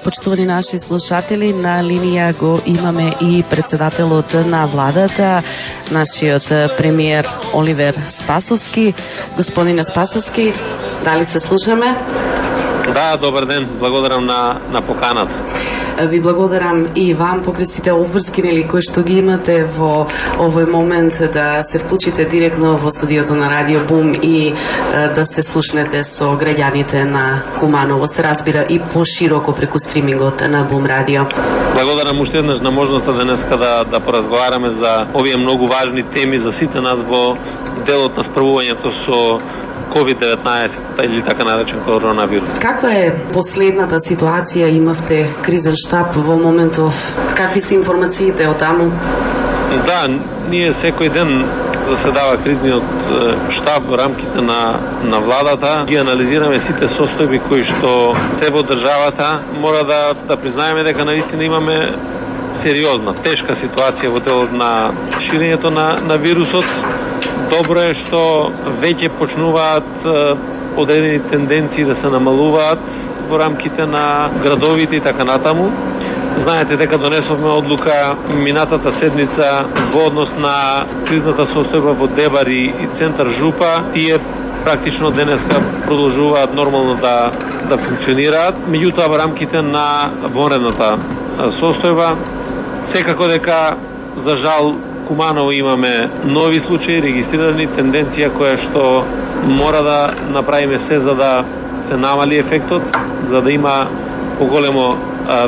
Почитувани наши слушатели, на линија го имаме и председателот на владата, нашиот премиер Оливер Спасовски. Господине Спасовски, дали се слушаме? Да, добар ден, благодарам на поканата. Ви благодарам и вам покрај сите обврски кои што ги имате во овој момент да се вклучите директно во студиото на Радио Бум и да се слушнете со граѓаните на Куманово, се разбира и пошироко преку стримингот на Бум Радио. Благодарам уште еднаш на можноста денеска да поразговараме за овие многу важни теми за сите нас во делот на справувањето со COVID-19 или така наречен коронавирус. Каква е последната ситуација? Имавте кризен штаб во моментов. Какви се информациите од таму? Да, ние секој ден заседава кризниот штаб во рамките на владата. Ги анализираме сите состојби кои што се во државата. Мора да признаеме дека наистина имаме сериозна, тешка ситуација во делот на ширењето на вирусот. Добро е што веќе почнуваат одредени тенденции да се намалуваат во рамките на градовите и така натаму. Знаете дека донесовме одлука минатата седмица во однос на кризната состојба во Дебар и центар Жупа. Тие практично денеска продолжуваат нормално да функционираат. Меѓутоа во рамките на вонредната состојба секако дека за жал Куманово имаме нови случаи регистрирани, тенденција која што мора да направиме се за да се намали ефектот, за да има поголемо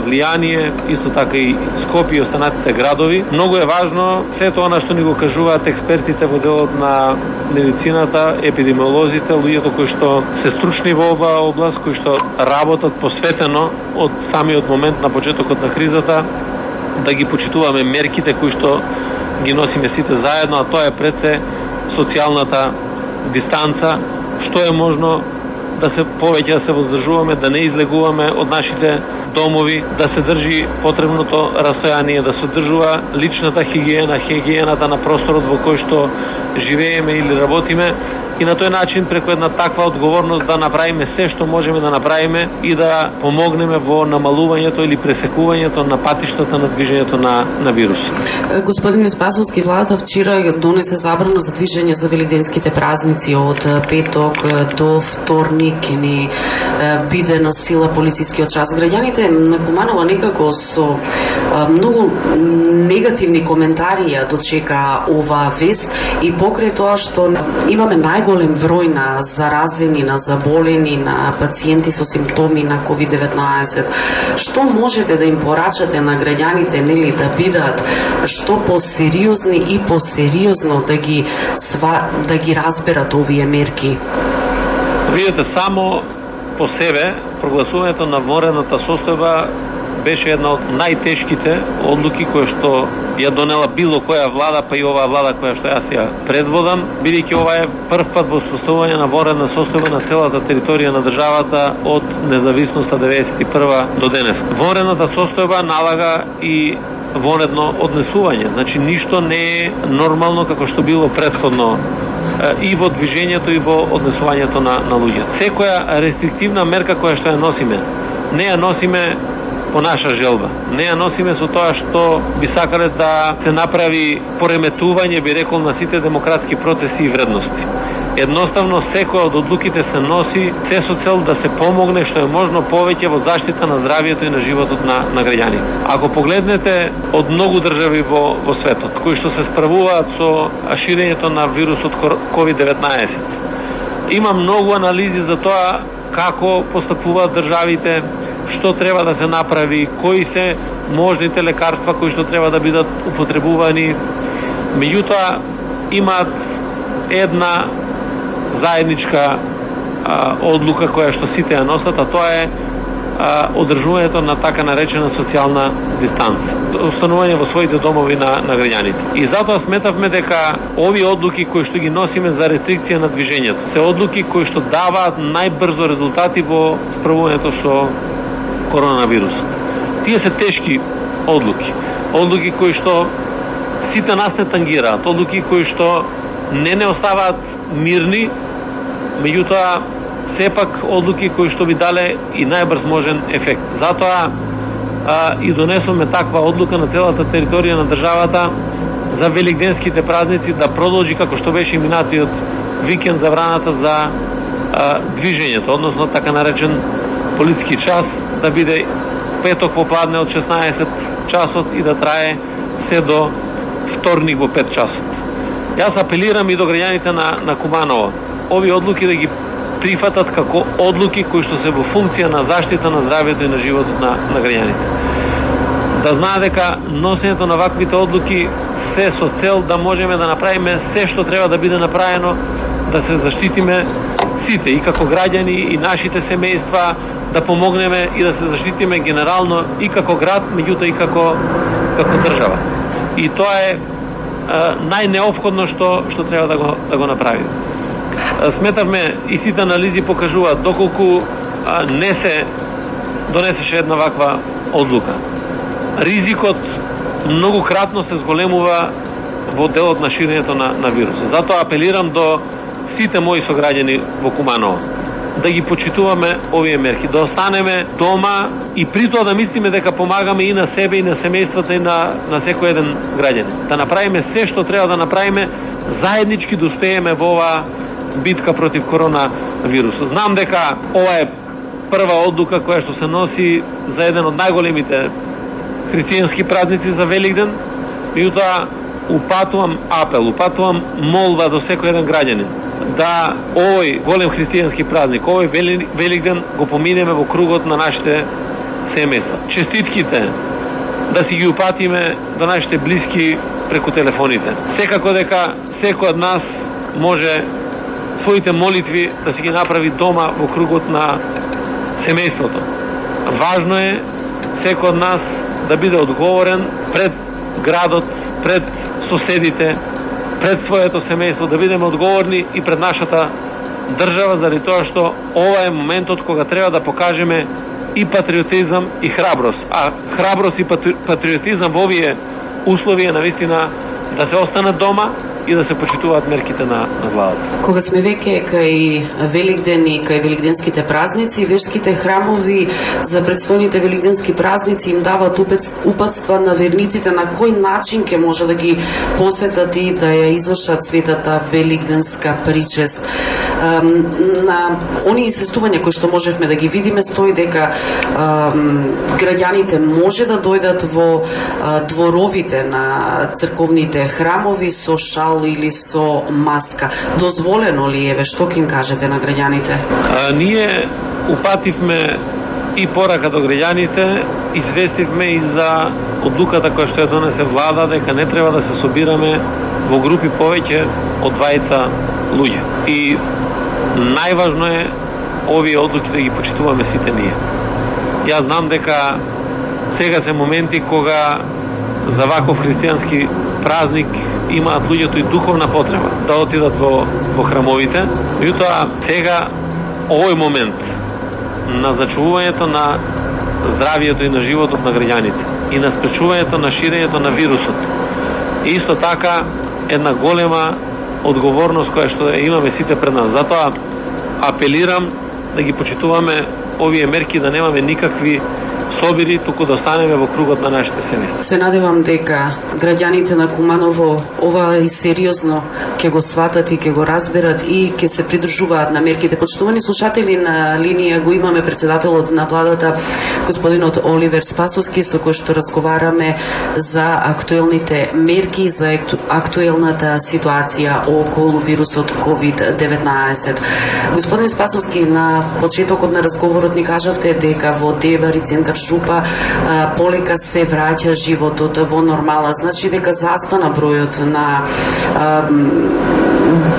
влијание, исто така и Скопје и останатите градови. Многу е важно се тоа на што ни го кажуваат експертите во делот на медицината, епидемиолозите, луѓето кои што се стручни во оваа област, кои што работат посветено од самиот момент на почетокот на кризата, да ги почитуваме мерките кои што ги носиме сите заедно, а тоа е пред се социјалната дистанца, што е можно да се повеќе да се воздржуваме, да не излегуваме од нашите домови, да се држи потребното растојание, да се одржува личната хигиената на просторот во кој што живееме или работиме, и на тој начин преку една таква одговорност да направиме се што можеме да направиме и да помогнеме во намалувањето или пресекувањето на патиштата на движењето на вирус. Господине Спасовски, владата вчера донесе забрана за движење за велигденските празници од петок до вторник, ќе ни биде на сила полицискиот час. Граѓаните на Куманово некако со многу негативни коментари ја дочека оваа вест и покрај тоа што имаме најголем број на заразени, на заболени, на пациенти со симптоми на COVID-19. Што можете да им порачате на граѓаните, нели, да бидат што посериозни и посериозно да ги разберат овие мерки? Видете, само по себе прогласувањето на вонредната состојба беше една од најтешките одлуки кои што ја донела било која влада, па и оваа влада која што јас ја предводам, бидејќи ова е прв пат во состојување на вонредна состојба на целата територија на државата од независноста 91 до денес. Вонредната состојба налага и вонредно однесување, значи ништо не е нормално како што било претходно и во движењето и во однесувањето на луѓе. Секоја рестриктивна мерка која што ја носиме, не ја носиме по наша желба. Не ја носиме со тоа што би сакале да се направи пореметување, би рекол, на сите демократски процеси и вредности. Едноставно, секоја од одлуките се носи се со цел да се помогне што е можно повеќе во заштита на здравието и на животот на граѓаните. Ако погледнете од многу држави во светот, кои што се справуваат со ширењето на вирусот COVID-19, има многу анализи за тоа како постапуваат државите, што треба да се направи, кои се можните лекарства кои што треба да бидат употребувани. Меѓутоа, имаат една заедничка одлука која што сите ја носат, а тоа е одржувањето на така наречена социјална дистанца, останување во своите домови на граѓаните. И затоа сметавме дека овие одлуки кои што ги носиме за рестрикција на движењето се одлуки кои што даваат најбрзо резултати во справувањето со коронавирус. Тие се тешки одлуки. Одлуки кои што сите нас не тангираат. Одлуки кои што не оставаат мирни, меѓутоа сепак одлуки кои што би дале и најбрз можен ефект. Затоа и донесоме таква одлука на целата територија на државата за великденските празници да продолжи како што беше минатиот викенд забраната за движењето, односно така наречен полициски час, да биде петок попладне од 16 часот и да трае се до вторник во 5 часот. Јас апелирам и до граѓаните на Куманово овие одлуки да ги прифатат како одлуки кои што се во функција на заштита на здравјето и на животот на граѓаните. Да знаат дека носењето на ваквите одлуки се со цел да можеме да направиме се што треба да биде направено, да се заштитиме сите, и како граѓани, и нашите семејства, да помогнеме и да се заштитиме генерално и како град, меѓутоа и како држава. И тоа е најнеопходно што треба да го направиме. Сметавме и сите анализи покажуваат доколку не се донесеше една ваква одлука, ризикот многократно се зголемува во делот на ширењето на вирусот. Затоа апелирам до сите мои сограѓани во Куманово да ги почитуваме овие мерки, да останеме дома и при тоа да мислиме дека помагаме и на себе и на семејствата и на секој еден граѓанин. Да направиме се што треба да направиме, заеднички да успееме во оваа битка против коронавирусот. Знам дека ова е прва одлука која што се носи за еден од најголемите христијански празници за Великден, меѓутоа упатувам апел, упатувам молба до секој еден граѓанин да овој голем христијански празник, овој Великден го поминеме во кругот на нашите семејства. Честитките да си ги упатиме до нашите блиски преку телефоните. Секако дека секој од нас може своите молитви да си ги направи дома во кругот на семејството. Важно е секој од нас да биде одговорен пред градот, пред соседите, пред своето семејство, да бидеме одговорни и пред нашата држава, заради тоа што ова е моментот кога треба да покажеме и патриотизам и храброст. А храброст и патриотизам во овие услови е навистина да се останат дома и да се почитуваат мерките на владата. Кога сме веќе кај Великден и кај великденските празници, верските храмови за предстојните великденски празници им дават упатства на верниците на кој начин ќе може да ги посетат и да ја извршат светата великденска причест. На оние известувања кои што можевме да ги видиме стои дека граѓаните може да дојдат во дворовите на црковните храмови со шал или со маска. Дозволено ли е, што ќе им кажете на граѓаните? Ние упативме и порака до граѓаните, известивме и за одлуката која што ја донесе влада дека не треба да се собираме во групи повеќе од 20 луѓе. И најважно е овие одлуки да ги почитуваме сите ние. Јас знам дека сега се моменти кога за ваков христијански празник имаат луѓето и духовна потреба да отидат во храмовите. Меѓутоа сега овој момент на зачувувањето на здравието и на животот на граѓаните и на спречувањето на ширењето на вирусот и исто така една голема одговорност која што имаме сите пред нас. Затоа апелирам да ги почитуваме овие мерки, да немаме никакви собири, туку да останеме во кругот на нашите семејства. Се надевам дека граѓаните на Куманово ова и сериозно ќе го сватат и ќе го разберат и ќе се придржуваат на мерките. Почитувани слушатели, на линија го имаме председателот на владата, господинот Оливер Спасовски, со кој што разговараме за актуелните мерки, за актуелната ситуација околу вирусот COVID-19. Господин Спасовски, на почетокот на разговорот ни кажавте дека во Дебар и Центар Жупа полека се враќа животот во нормала. Значи дека застана бројот на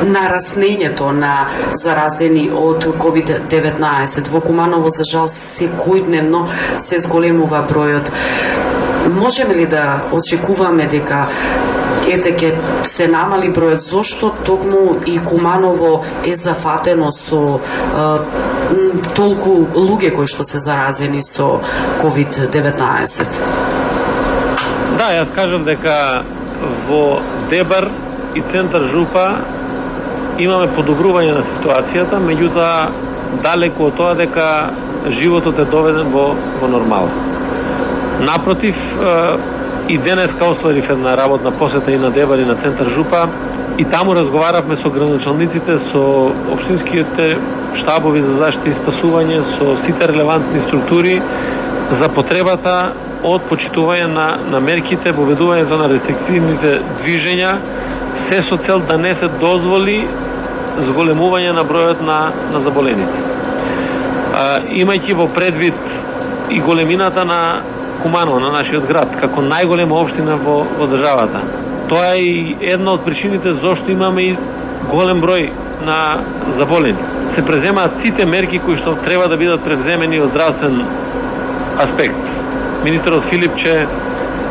нараснењето на заразени од COVID-19. Во Куманово, за жал, секојдневно се зголемува бројот. Можеме ли да очекуваме дека ќе се намали бројот? Зошто токму и Куманово е зафатено со толку луѓе кои што се заразени со COVID-19? Да, јас кажам дека во Дебар и Центар Жупа имаме подобрување на ситуацијата, меѓутоа далеку од тоа дека животот е доведен во нормала. Напротив, и денеска остварив една работна посета и на Дебар и на центар Жупа и таму разговаравме со градоначалниците, со општинските штабови за заштита и спасување, со сите релевантни структури за потребата од почитување на мерките, воведувањето на рестриктивните движења, се со цел да не се дозволи зголемување на бројот на заболените. Имајќи во предвид и големината на Куманово, на нашиот град, како најголема општина во државата. Тоа е и една од причините зашто имаме и голем број на заболени. Се преземаат сите мерки кои што треба да бидат преземени од здравствен аспект. Министерот Филипче,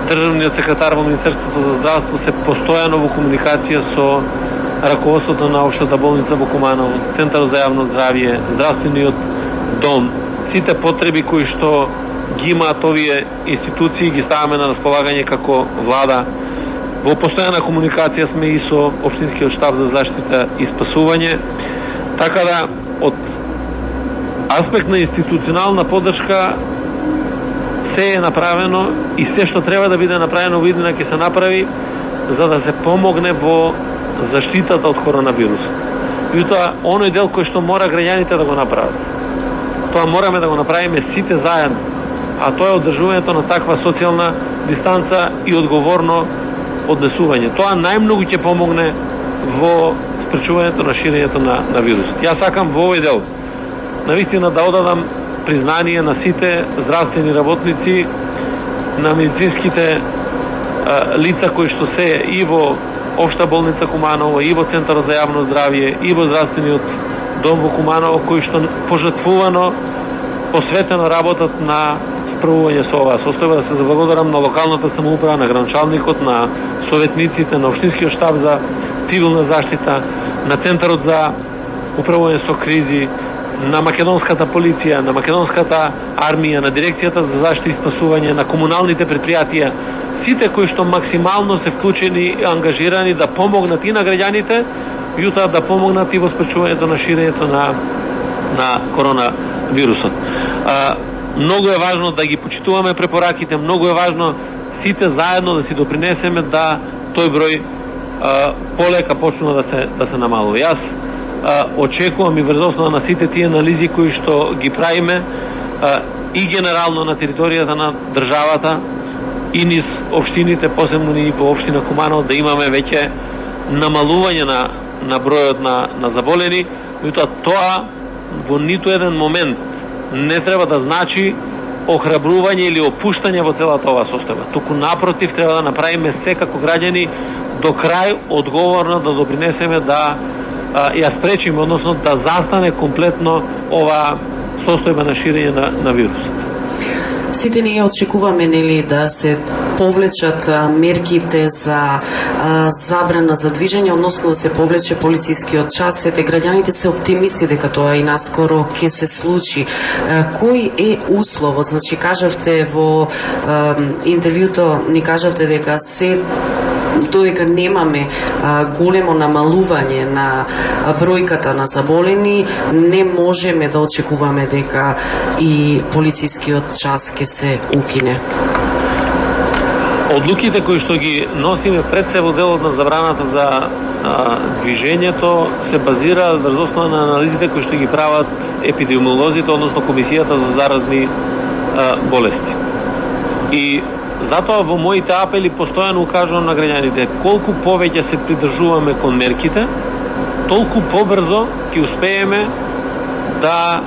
државниот секретар во Министерството за здравство се постојано во комуникација со раководството на општата болница во Куманово, Центарот за јавно здравје, здравствениот дом, сите потреби кои што ги имаат овие институции ги ставаме на располагање како влада. Во постојана комуникација сме и со општинскиот штаб за заштита и спасување, така да од аспект на институционална поддршка се е направено и се што треба да биде направено во иднина ќе се направи за да се помогне во заштитата од коронавирусот. И тоа оној дел кој што мора граѓаните да го направат. Тоа мораме да го направиме сите заедно, а тоа е одржувањето на таква социјална дистанца и одговорно однесување. Тоа најмногу ќе помогне во спречувањето на ширењето на вирусот. Јас сакам во овој дел навистина да одадам признание на сите здравствени работници, на медицинските лица кои што се и во Општа болница Куманово, и во Центарот за јавно здравје, и во здравствениот дом во Куманово, кои што пожртвувано посветено работат на справување со оваа состојба. Да се заблагодарам на локалната самоуправа, на градоначалникот, на советниците, на општинскиот штаб за цивилна заштита, на Центарот за управување со кризи, на македонската полиција, на македонската армија, на дирекцијата за заштита и спасување, на комуналните предпријатија, сите кои што максимално се вклучени и ангажирани да помогнат и на граѓаните, јутоа да помогнат и во спречувањето на ширењето на коронавирусот. Многу е важно да ги почитуваме препораките, многу е важно сите заедно да си допринесеме да тој број полека почнува да се намалува. Јас очекувам и врз основа на сите тие анализи кои што ги правиме и генерално на територијата на државата и низ општините, посебно ни во општина Куманово, да имаме веќе намалување на бројот на заболени, меѓутоа тоа во ниту еден момент не треба да значи охрабрување или опуштање во целата оваа состојба. Туку напротив, треба да направиме се како граѓани до крај одговорно да допринесеме да ја спречиме, односно да застане комплетно оваа состојба на ширење на вирусот. Сите ние очекуваме да се повлечат мерките за забрана за движење, односно да се повлече полицискиот час. Сите граѓаните се оптимисти дека тоа и наскоро ќе се случи. Кој е условот? Значи, кажавте во интервјуто, ни кажавте дека се додека немаме големо намалување на бројката на заболени, не можеме да очекуваме дека и полицискиот час ќе се укине. Одлуките кои што ги носиме пред се во делот на забраната за движењето се базира врз основа на анализите кои што ги прават епидемиолозите, односно Комисијата за заразни болести. И затоа во моите апели постојано укажувам на граѓаните, колку повеќе се придржуваме кон мерките, толку побрзо ќе успееме да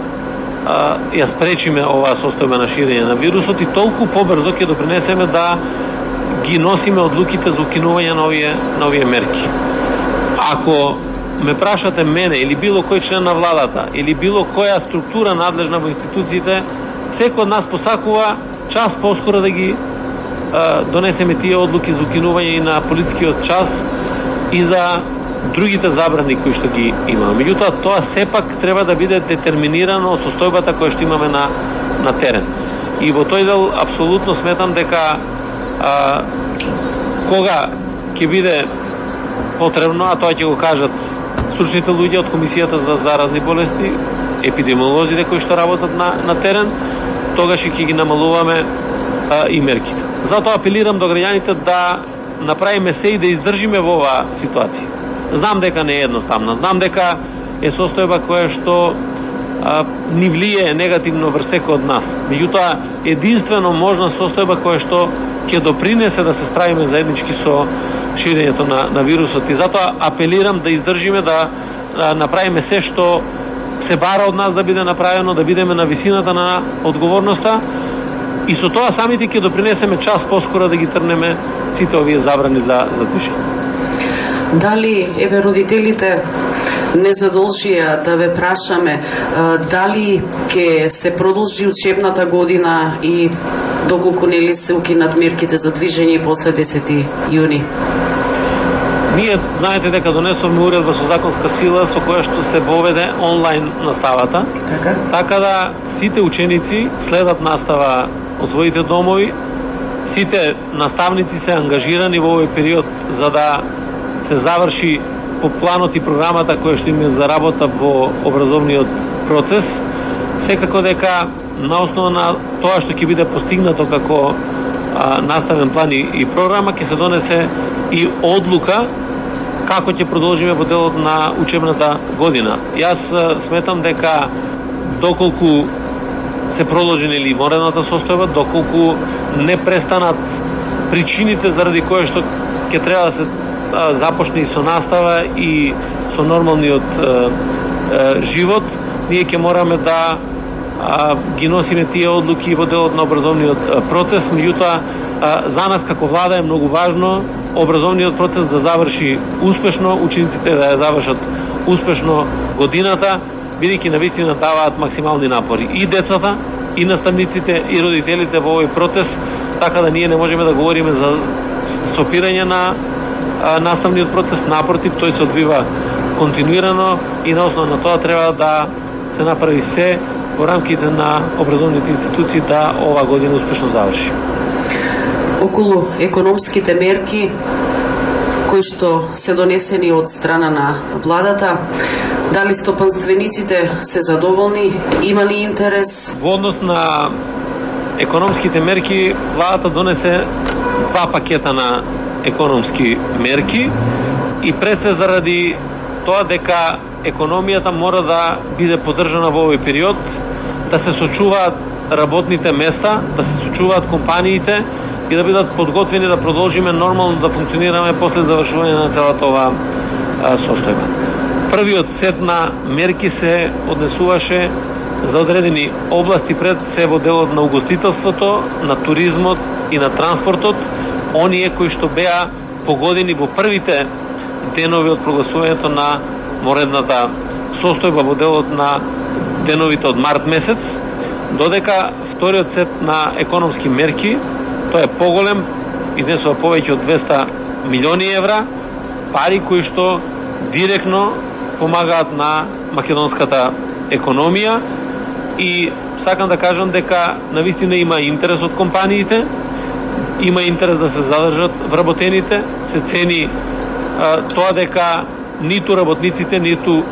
ја спречиме оваа состојба на ширење на вирусот и толку побрзо ќе допринесеме да ги носиме одлуките за укинување на овие мерки. Ако ме прашате мене или било кој член на владата или било која структура надлежна во институциите, секој од нас посакува час поскоро да ги донесеме тие одлуки за укинување и на полицискиот час и за другите забрани кои што ги имаме. Меѓутоа, тоа сепак треба да биде детерминирано од состојбата која што имаме на терен. И во тој дел апсолутно сметам дека кога ќе биде потребно, а тоа ќе го кажат стручните луѓе од Комисијата за заразни болести, епидемиолозите кои што работат на терен, тогаш ќе ги намалуваме и мерките. Затоа апелирам до граѓаните да направиме се и да издржиме во оваа ситуација. Знам дека не е едноставно, знам дека е состојба која што ни влие негативно врз секој од нас. Меѓутоа, единствено можна состојба која што ќе допринесе да се справиме заеднички со ширењето на вирусот. И затоа апелирам да издржиме, да направиме се што се бара од нас да биде направено, да бидеме на висината на одговорноста и со тоа самите ќе допринесеме час поскоро да ги трнеме сите овие забрани за движење. Дали, еве, родителите не задолжија да ве прашаме дали ќе се продолжи учебната година и доколку нели се укинат мерките за движење после 10 јуни? Ние знаете дека донесовме уредба со законска сила со која што се воведе онлайн наставата. Така да сите ученици следат настава од своите домови. Сите наставници се ангажирани во овој период за да се заврши по планот и програмата која што им е за работа во образовниот процес. Секако дека на основа на тоа што ќе биде постигнато како наставен план и програма, ќе се донесе и одлука како ќе продолжиме во делот на учебната година. Јас сметам дека доколку се продолжи нели морената состојба, доколку не престанат причините заради кои што ќе треба да се започне и со настава и со нормалниот живот, ние ќе мораме да ги носиме тие одлуки во делот на образовниот процес. Меѓутоа, за нас како влада е многу важно образовниот процес да заврши успешно, учениците да ја завршат успешно годината, бидејќи навистина даваат максимални напори. И децата, и наставниците, и родителите во овој процес, така да ние не можеме да говориме за стопирање на наставниот процес. Напротив, тој се одвива континуирано и на основа на тоа треба да се направи се во рамките на образовните институции да ова година успешно заврши. Околу економските мерки кои што се донесени од страна на владата, дали стопанствениците се задоволни, има ли интерес? Во однос на економските мерки, владата донесе 2 пакета на економски мерки и пред се заради тоа дека економијата мора да биде поддржана во овој период, да се сочуваат работните места, да се сочуваат компаниите и да бидат подготвени да продолжиме нормално да функционираме после завршување на целата оваа состојба. Првиот сет на мерки се однесуваше за одредени области, пред се во делот на угостителството, на туризмот и на транспортот, оние кои што беа погодени во првите денови од прогласувањето на моредната состојба во делот на деновите од март месец, додека вториот сет на економски мерки, тоа е поголем, изнесува повеќе од 200 милиони евра, пари кои што директно помагаат на македонската економија и сакам да кажам дека навистина има интерес од компаниите, има интерес да се задржат вработените, се цени тоа дека ниту работниците, ниту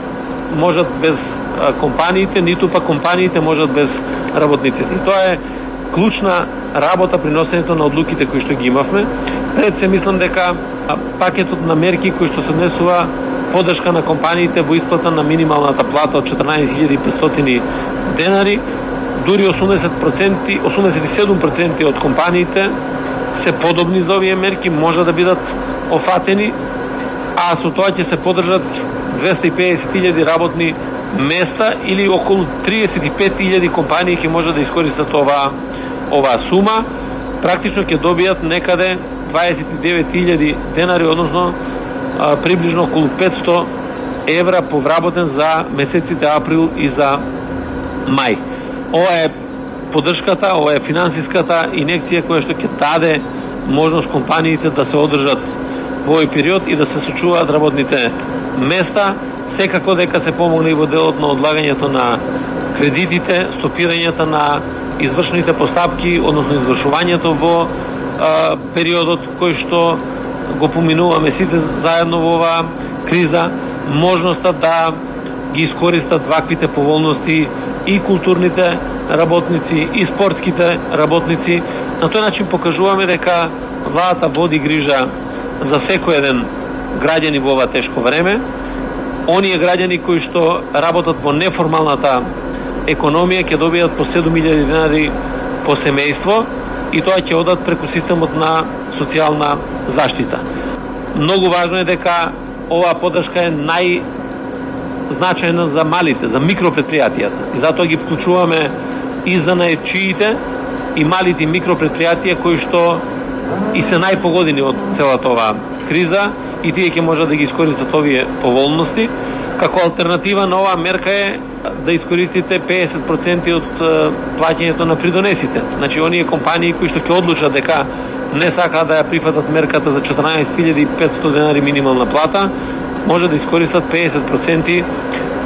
можат без компаниите, ниту па компаниите можат без работниците. И тоа е клучна работа при носењето на одлуките кои што ги имавме. Пред се мислам дека пакетот на мерки кои што се однесува поддршка на компаниите во исплата на минималната плата од 14.500 денари, дури 87% од компаниите се подобни за овие мерки, може да бидат офатени, а со тоа ќе се поддржат 250.000 работни места или околу 35.000 компании ќе може да искористат оваа сума. Практично ќе добијат некаде 29.000 денари, односно приближно околу 500 евра повработен за месеците април и за мај. Ова е поддршката, ова е финансиската инекција која што ќе даде можност компаниите да се одржат во овој период и да се сочуваат работните места. Секако дека се помогне и во делот на одлагањето на кредитите, стопирањето на извршените постапки, односно извршувањето во периодот кој што го поминуваме сите заедно во оваа криза, можноста да ги искористат ваквите поволности и културните работници, и спортските работници. На тој начин покажуваме дека владата води грижа за секој еден граѓани во ова тешко време. Оние граѓани кои што работат во неформалната економија ќе добијат по 7.000 денари по семејство и тоа ќе одат преку системот на социјална заштита. Многу важно е дека оваа поддршка е најзначајна за малите, за микропредпријатијата. И затоа ги вклучуваме и за најчиите и малите микропредпријатија кои што и се најпогодени од целата оваа криза и тие ќе можат да ги искористат овие поволности. Како алтернатива на оваа мерка е да искористите 50% од плаќањето на придонесите. Значи, оние компании кои што ќе одлучат дека не сакаат да ја прифатат мерката за 14.500 денари минимална плата, може да искористат 50%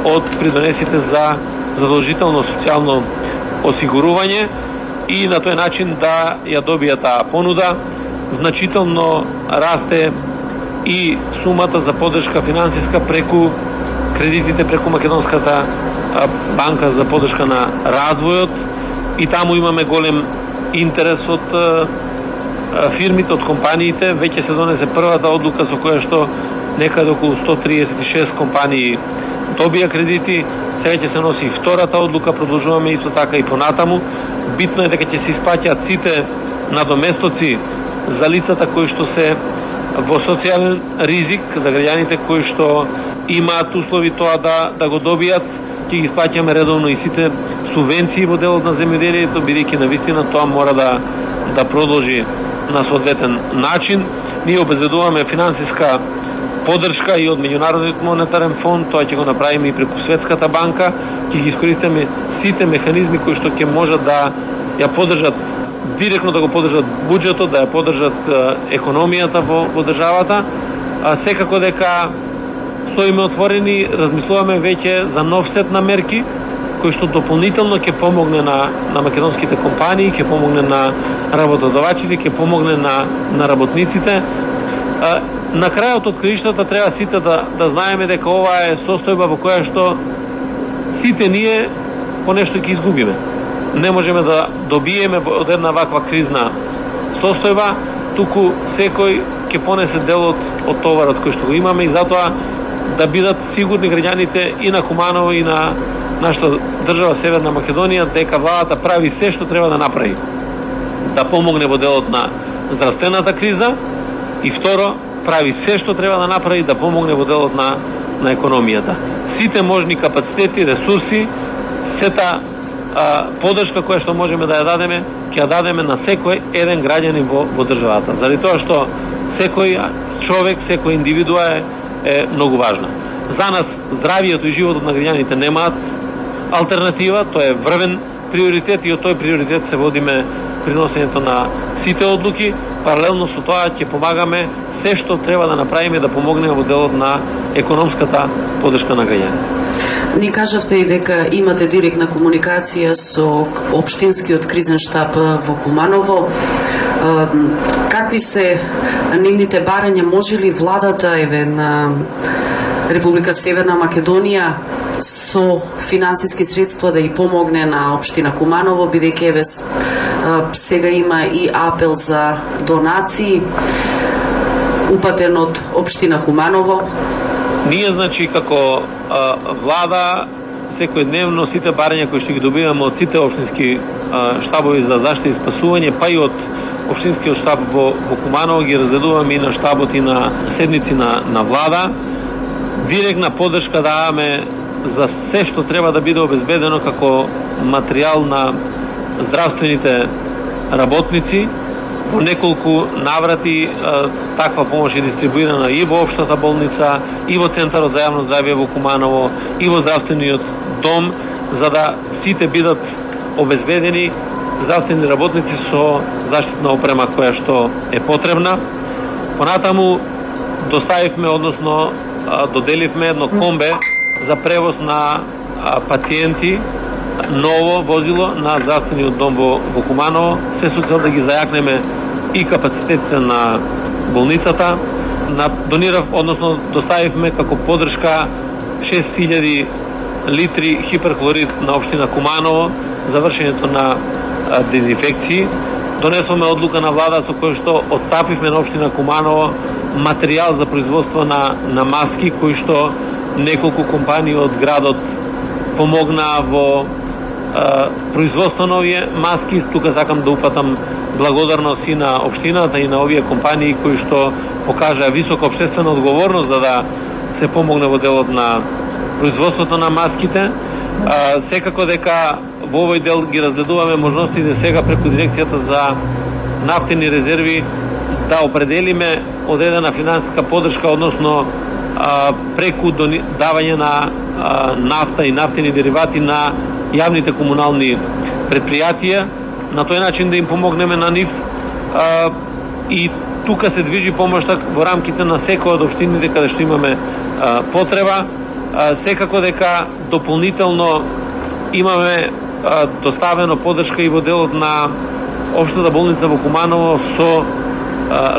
од придонесите за задолжително социјално осигурување и на тој начин да ја добијат таа понуда. Значително расте и сумата за поддршка финансиска преку кредитите преку Македонската банка за поддршка на развојот и таму имаме голем интерес од фирмите, од компаниите. Веќе се донесе првата одлука со која што некаде околу 136 компании добија кредити. Сега ќе се носи и втората одлука, продолжуваме исто така и понатаму. Битно е дека ќе се исплаќаат сите надоместоци за лицата кои што се во социјален ризик, за граѓаните кои што имаат услови тоа да го добијат. Ќе ги исплаќаме редовно и сите субвенции во делот на земјоделието, бидејќи навистина тоа мора да продолжи на соодветен начин. Ние обезбедуваме финансиска поддршка и од Меѓународниот монетарен фонд, тоа ќе го направиме и преку Светската банка. Ќе ги искористиме сите механизми кои што ќе можат да ја поддржат директно, да го поддржат буџетот, да ја поддржат економијата во државата. Секако дека стоиме отворени, размислуваме веќе за нов сет на мерки кој што дополнително ќе помогне на македонските компании, ќе помогне на работодавачите, ќе помогне на работниците. На крајот од краиштата треба сите да знаеме дека ова е состојба во која што сите ние по нешто ќе изгубиме. Не можеме да добиеме од една ваква кризна состојба, туку секој ќе понесе дел од товарот кој што го имаме и затоа да бидат сигурни граѓаните и на Куманово и на нашата држава Северна Македонија дека владата прави се што треба да направи. Да помогне во делот на здравствената криза и второ, прави се што треба да направи да помогне во делот на економијата. Сите можни капацитети, ресурси, сета поддршка која што можеме да ја дадеме, ќе ја дадеме на секој еден граѓанин во државата. Заради тоа што секој човек, секој индивидуа е многу важна. За нас здравието и животот на граѓаните немаат алтернатива, тоа е врвен приоритет и од тој приоритет се водиме при носењето на сите одлуки. Паралелно со тоа ќе помагаме се што треба да направиме да помогнеме во делот на економската поддршка на граѓаните. Ни кажавте и дека имате директна комуникација со општинскиот кризен штаб во Куманово. Какви се нивните барања? Може ли владата на Република Северна Македонија со финансиски средства да ја помогне на општина Куманово, бидејќи сега има и апел за донации упатен од општина Куманово? Ние, значи, како влада, секојдневно сите барања кои што ги добиваме од сите општински штабови за заштита и спасување, па и од општинскиот штаб во Куманово, ги разгледуваме и на штабот и на седници на влада. Директна поддршка даваме за се што треба да биде обезбедено како материјал на здравствените работници. Во неколку наврати таква помош е дистрибуирана и во општата болница, и во Центарот за јавно здравје во Куманово, и во здравствениот дом, за да сите бидат обезбедени здравствени работници со заштитна опрема која што е потребна. Понатаму доставивме, односно доделивме едно комбе за превоз на пациенти, ново возило на здравствениот дом во Куманово, се со цел да ги зајакнеме и капацитетите на болницата. Донирав, односно доставивме како поддршка 6000 литри хиперхлорид на општина Куманово за вршењето на дезинфекции. Донесовме одлука на влада со кој што отстапивме на општина Куманово материјал за производство на маски, кои што неколку компании од градот помогнаа во производство на овие маски. Тука сакам да упатам благодарност и на општината и на овие компании кои што покажаа висока општествена одговорност за да се помогне во делот на производството на маските. Секако дека во овој дел ги разгледуваме можностите сега преку дирекцијата за нафтени резерви да определиме одредена финансиска подршка, односно преку давање на нафта и нафтени деривати на јавните комунални предпријатија, на тој начин да им помогнеме на нив. И тука се движи помошта во рамките на секоја од општините каде што имаме потреба. Секако дека дополнително имаме доставено подршка и во делот на општата болница во Куманово со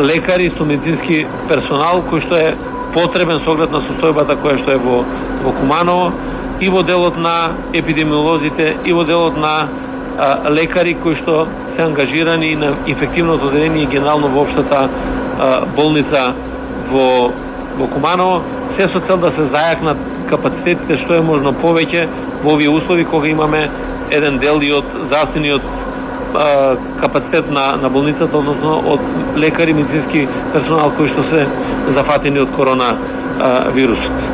лекари, со медицински персонал кој што е потребен со оглед на состојбата која што е во Куманово, и во делот на епидемиолозите, и во делот на лекари кои што се ангажирани на инфективното одделение и генерално во општата болница во Куманово, се со цел да се зајакнат капацитетите што е можно повеќе во овие услови кога имаме еден дел и од здравствениот капацитет на болницата, односно од лекари и медицински персонал кои што се зафатени од корона вирусот.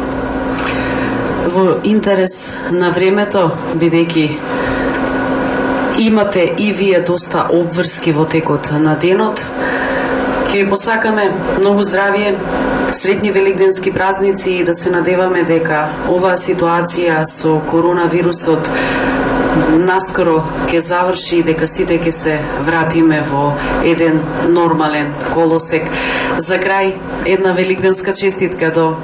Во интерес на времето, бидејќи имате и вие доста обврски во текот на денот, ќе ви посакаме многу здравје, среќни великденски празници и да се надеваме дека оваа ситуација со коронавирусот наскоро ќе заврши и дека сите ќе се вратиме во еден нормален колосек. За крај, една великденска честитка до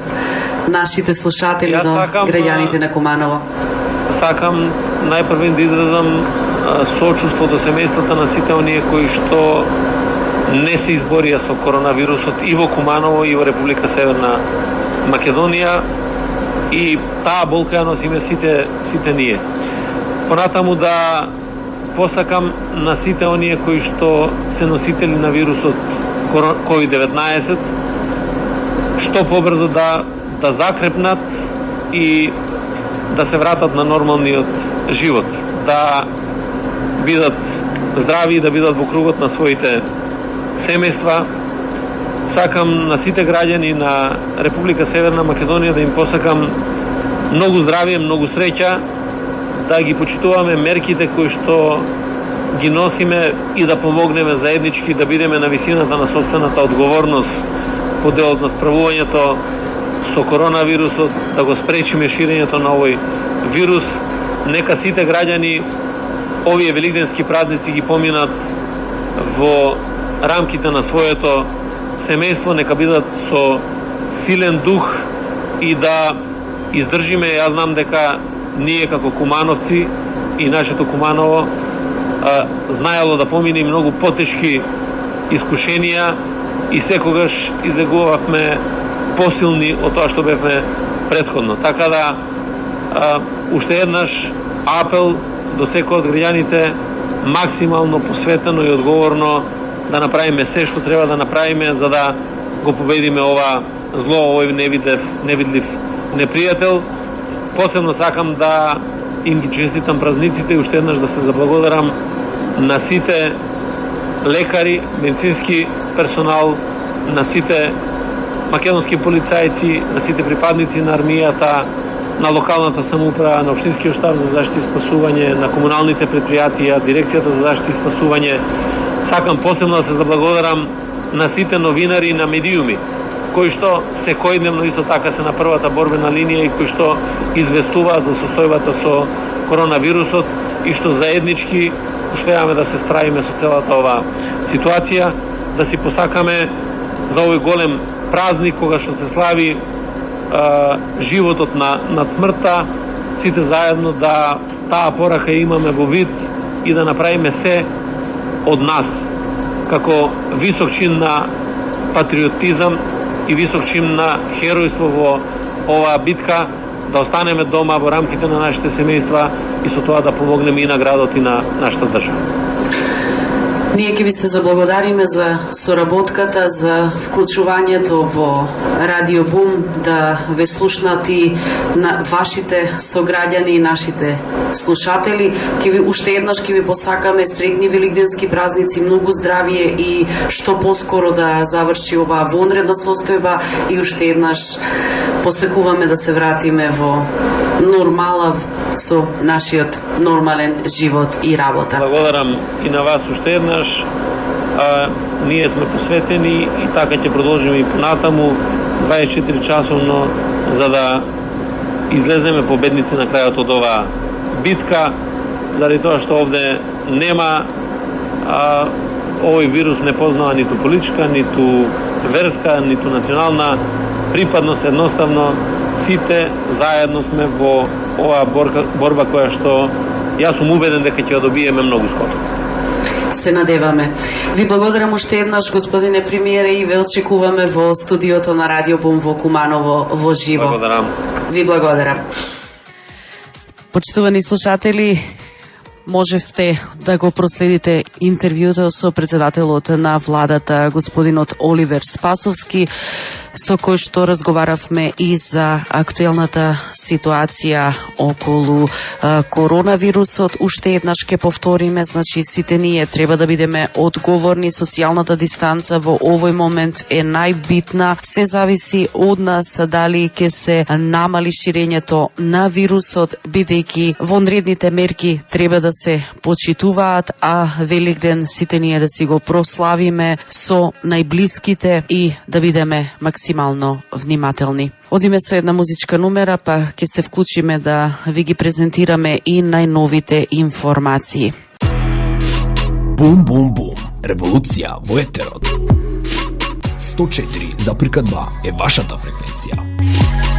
нашите слушатели, до граѓаните на Куманово. Сакам најпрво да изразам сочувство до семејствата на сите оние кои што не се изборија со коронавирусот и во Куманово и во Република Северна Македонија, и таа болка ја носиме сите ние. Понатаму да посакам на сите оние кои што се носители на вирусот COVID-19 што побрзо да закрепнат и да се вратат на нормалниот живот, да бидат здрави и да бидат во кругот на своите семејства. Сакам на сите граѓани на Република Северна Македонија да им посакам многу здравје, многу среќа, да ги почитуваме мерките кои што ги носиме и да помогнеме заеднички да бидеме на висината на сопствената одговорност по делот на справувањето со коронавирусот, да го спречиме ширењето на овој вирус. Нека сите граѓани овие великденски празници ги поминат во рамките на своето семејство, нека бидат со силен дух и да издржиме. Јас знам дека ние како кумановци и нашето Куманово знаело да помине многу потешки искушенија и секогаш излегувавме посилни од тоа што бевме претходно. Така да уште еднаш апел до секој од граѓаните, максимално посветено и одговорно да направиме се што треба да направиме за да го победиме ова зло, овој невидлив непријател. Посебно сакам да им ги честитам празниците и уште еднаш да се заблагодарам на сите лекари, медицински персонал, на сите македонски полицајци, на сите припадници на армијата, на локалната самоуправа, на Општинскиот штаб за заштита и спасување, на комуналните предпријатија, дирекцијата за заштита и спасување. Сакам посебно да се заблагодарам на сите новинари и на медиуми, кои што секојдневно исто така се на првата борбена линија и кои што известуваат за состојбата со коронавирусот и што заеднички успеаваме да се справиме со целата ова ситуација, да си посакаме за овој голем празник кога што се слави животот над смртта, сите заедно да таа порака имаме во вид и да направиме се од нас како висок чин на патриотизам и висок чин на херојство во оваа битка, да останеме дома во рамките на нашите семејства и со тоа да помогнеме и на градот и на нашата држава. Ние ќе ви се заблагодариме за соработката, за вклучувањето во Радио Бум, да ве слушнат и на вашите сограѓани и нашите слушатели. Уште еднаш ќе ви посакаме среќни велигденски празници, многу здравие и што поскоро да заврши оваа вонредна состојба и уште еднаш посекуваме да се вратиме во нормала со нашиот нормален живот и работа. Благодарам и на вас уште еднаш. Ние сме посветени и така ќе продолжиме и понатаму 24 часовно за да излеземе победници на крајот од оваа битка, заради тоа што овде нема овој вирус не познава ниту политичка, ниту верска, ниту национална припадност, едноставно сите заедно сме во оваа борба која што јас сум убеден дека ќе ја добиеме многу скоро. Се надеваме. Ви благодарам уште еднаш, господине премиере, и ве очекуваме во студиото на Радио Бум во Куманово во живо. Благодарам. Ви благодарам. Почитувани слушатели, можевте да го проследите интервјуто со председателот на владата, господинот Оливер Спасовски, со кој што разговаравме и за актуелната ситуација околу коронавирусот. Уште еднаш ќе повториме, значи сите ние треба да бидеме одговорни, социјалната дистанца во овој момент е најбитна, се зависи од нас дали ќе се намали ширењето на вирусот, бидејќи вонредните мерки треба да се почитуваат, а Великден сите ние да си го прославиме со најблиските и да бидеме максимално внимателни. Одиме со една музичка номера, па ќе се вклучиме да ви ги презентираме и најновите информации. Бум, бум, бум. Револуција во етерот. 104,2 е вашата фреквенција.